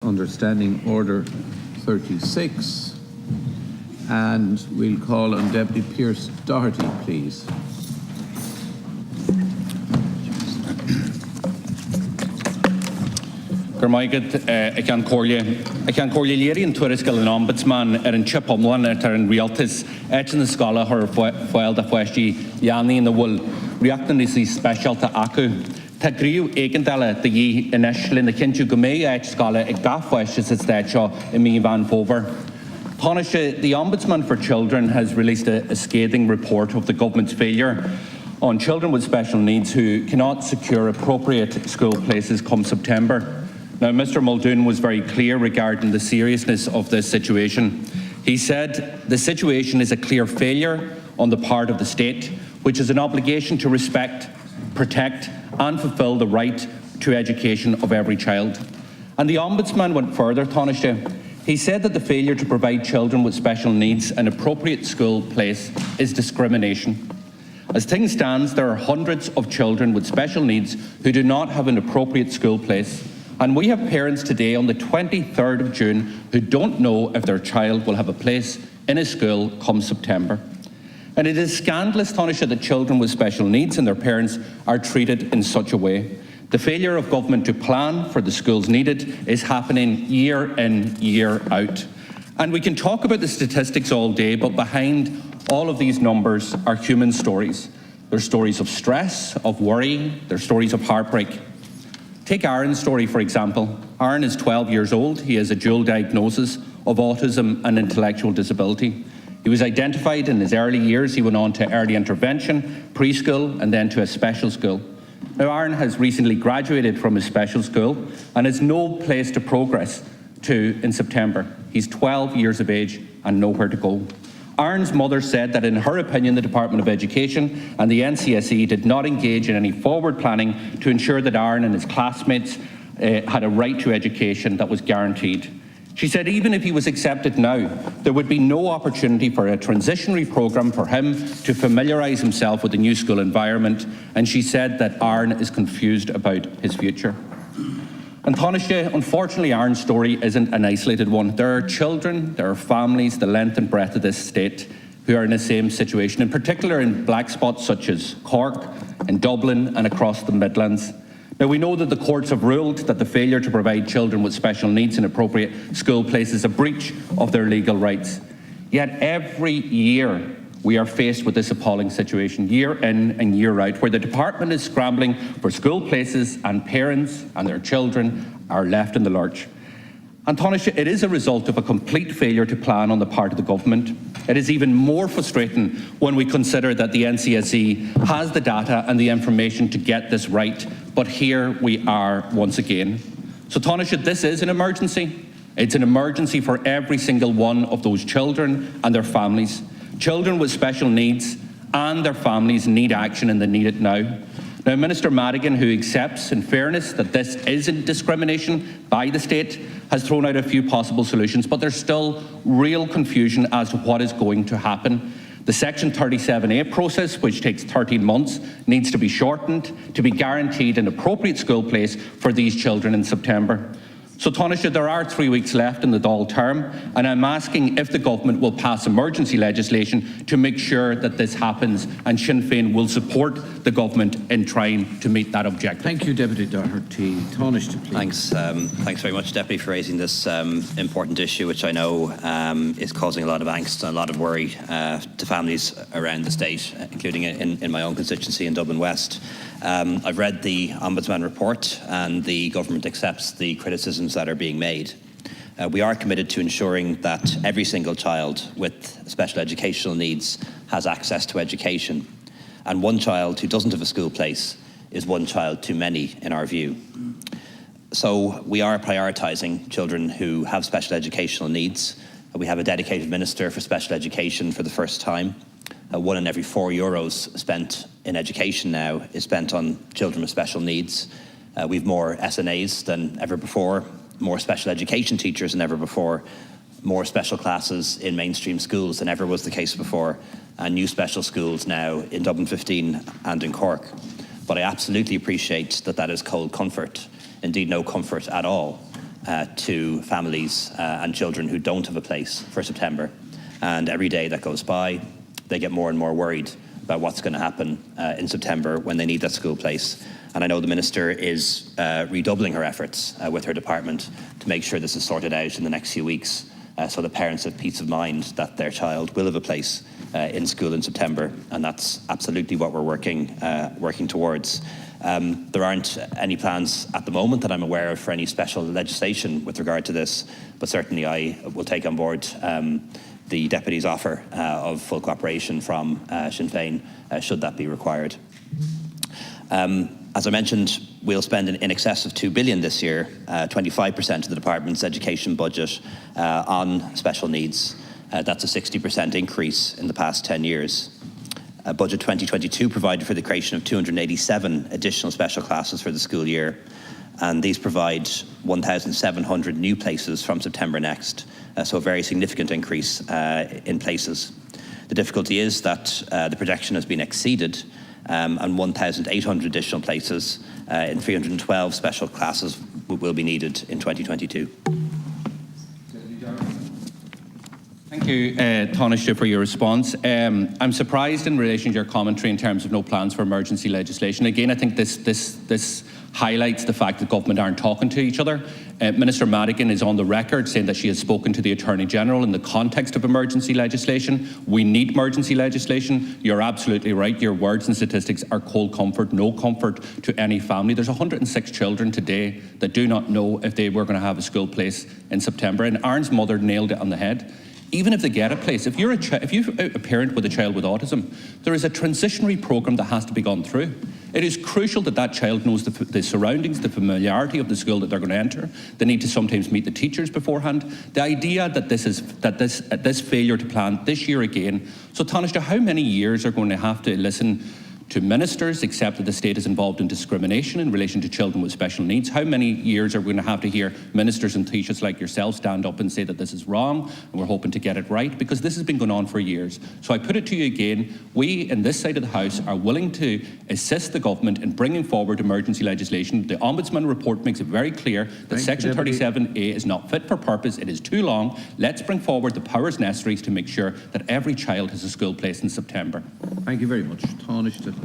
under Standing Order 36. And we'll call on Deputy Pearse Doherty, please. I can call you Larian Touriscal and Ombudsman an chip omlan an realtis in the scholar her foil the fleshi Yanni in the wool reacting is special to Aku. Tagriu Egandala the ye initially in the Kinchu Gumea scholar a gaffwesh is its that shaw in me van Fover. Taoiseach, the Ombudsman for Children has released a scathing report of the government's failure on children with special needs who cannot secure appropriate school places come September. Now, Mr Muldoon was very clear regarding the seriousness of this situation. He said the situation is a clear failure on the part of the state, which has an obligation to respect, protect and fulfil the right to education of every child. And the Ombudsman went further, Taoiseach. He said that the failure to provide children with special needs an appropriate school place is discrimination. As things stand, there are hundreds of children with special needs who do not have an appropriate school place. And we have parents today on the 23rd of June who don't know if their child will have a place in a school come September. And it is scandalous, Taoiseach, that children with special needs and their parents are treated in such a way. The failure of government to plan for the schools needed is happening year in, year out. And we can talk about the statistics all day, but behind all of these numbers are human stories. They're stories of stress, of worry, they're stories of heartbreak. Take Aaron's story, for example. Aaron is 12 years old. He has a dual diagnosis of autism and intellectual disability. He was identified in his early years. He went on to early intervention, preschool, and then to a special school. Now, Aaron has recently graduated from his special school and has no place to progress to in September. He's 12 years of age and nowhere to go. Aaron's mother said that in her opinion the Department of Education and the NCSE did not engage in any forward planning to ensure that Aaron and his classmates had a right to education that was guaranteed. She said even if he was accepted now, there would be no opportunity for a transitionary programme for him to familiarise himself with the new school environment, and she said that Aaron is confused about his future. And Taoiseach, unfortunately Aaron's story isn't an isolated one. There are children, there are families, the length and breadth of this state who are in the same situation, in particular in black spots such as Cork, in Dublin and across the Midlands. Now, we know that the courts have ruled that the failure to provide children with special needs in appropriate school places is a breach of their legal rights. Yet every year we are faced with this appalling situation, year in and year out, where the department is scrambling for school places and parents and their children are left in the lurch. And Taoiseach, it is a result of a complete failure to plan on the part of the government. It is even more frustrating when we consider that the NCSE has the data and the information to get this right, but here we are once again. So Taoiseach, this is an emergency. It's an emergency for every single one of those children and their families. Children with special needs and their families need action, and they need it now. Now, Minister Madigan, who accepts, in fairness, that this isn't discrimination by the state, has thrown out a few possible solutions, but there's still real confusion as to what is going to happen. The Section 37A process, which takes 13 months, needs to be shortened to be guaranteed an appropriate school place for these children in September. So, Taoiseach, there are 3 weeks left in the Dáil term, and I'm asking if the government will pass emergency legislation to make sure that this happens, and Sinn Féin will support the government in trying to meet that objective. Thank you, Deputy Doherty. Taoiseach, please. Thanks very much, Deputy, for raising this important issue, which I know is causing a lot of angst and a lot of worry to families around the state, including in my own constituency in Dublin West. I've read the Ombudsman report, and the government accepts the criticisms that are being made. We are committed to ensuring that every single child with special educational needs has access to education. And one child who doesn't have a school place is one child too many, in our view. So we are prioritising children who have special educational needs. We have a dedicated minister for special education for the first time. 1 in every €4 spent in education now is spent on children with special needs. We've more SNAs than ever before, more special education teachers than ever before, more special classes in mainstream schools than ever was the case before, and new special schools now in Dublin 15 and in Cork. But I absolutely appreciate that that is cold comfort, indeed no comfort at all. to families and children who don't have a place for September. And every day that goes by, they get more and more worried about what's going to happen in September when they need that school place. And I know the Minister is redoubling her efforts with her department to make sure this is sorted out in the next few weeks, so that parents have peace of mind that their child will have a place in school in September. And that's absolutely what we're working towards. There aren't any plans at the moment that I'm aware of for any special legislation with regard to this, but certainly I will take on board the Deputy's offer of full cooperation from Sinn Féin should that be required. As I mentioned, we'll spend in excess of $2 billion this year, 25% of the department's education budget on special needs. That's a 60% increase in the past 10 years. Budget 2022 provided for the creation of 287 additional special classes for the school year, and these provide 1,700 new places from September next, so a very significant increase in places. The difficulty is that the projection has been exceeded, and 1,800 additional places in 312 special classes will be needed in 2022. Thank you, Taoiseach, for your response. I'm surprised in relation to your commentary in terms of no plans for emergency legislation. Again, I think this highlights the fact that government aren't talking to each other. Minister Madigan is on the record saying that she has spoken to the Attorney General in the context of emergency legislation. We need emergency legislation. You're absolutely right. Your words and statistics are cold comfort, no comfort to any family. There's 106 children today that do not know if they were going to have a school place in September, and Aaron's mother nailed it on the head. Even if they get a place, if you're a parent with a child with autism, there is a transitionary programme that has to be gone through. It is crucial that that child knows the surroundings, the familiarity of the school that they're going to enter. They need to sometimes meet the teachers beforehand. The idea that this failure to plan this year again. So, Taoiseach, how many years are going to have to listen to ministers, except that the state is involved in discrimination in relation to children with special needs? How many years are we going to have to hear ministers and Taoiseachs like yourself stand up and say that this is wrong and we're hoping to get it right? Because this has been going on for years. So I put it to you again, we in this side of the House are willing to assist the government in bringing forward emergency legislation. The Ombudsman report makes it very clear that Section 37A is not fit for purpose. It is too long. Let's bring forward the powers necessary to make sure that every child has a school place in September. Thank you very much. Taoiseach.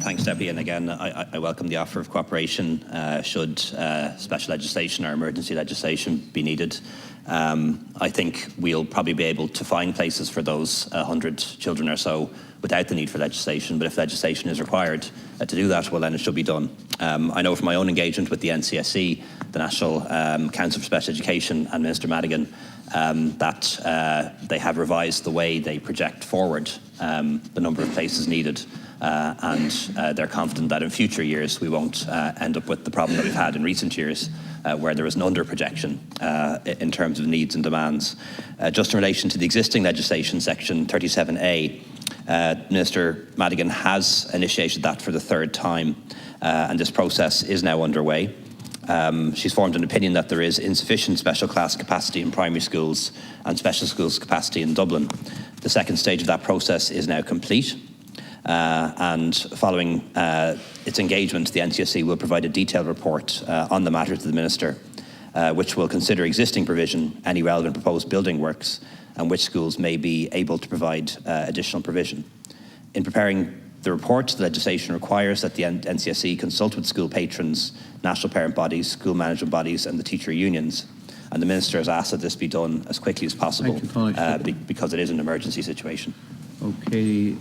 Thanks, Deputy. And again, I welcome the offer of cooperation should special legislation or emergency legislation be needed. I think we'll probably be able to find places for those 100 children or so without the need for legislation. But if legislation is required to do that, well, then it should be done. I know from my own engagement with the NCSE, the National Council for Special Education, and Minister Madigan, that they have revised the way they project forward the number of places needed. And they're confident that in future years we won't end up with the problem that we've had in recent years where there was an under-projection in terms of needs and demands. Just in relation to the existing legislation, Section 37A, Minister Madigan has initiated that for the third time, and this process is now underway. She's formed an opinion that there is insufficient special class capacity in primary schools and special schools capacity in Dublin. The second stage of that process is now complete. And following its engagement, the NCSE will provide a detailed report on the matter to the Minister, which will consider existing provision, any relevant proposed building works, and which schools may be able to provide additional provision. In preparing the report, the legislation requires that the NCSE consult with school patrons, national parent bodies, school management bodies, and the teacher unions. And the Minister has asked that this be done as quickly as possible because it is an emergency situation. Okay.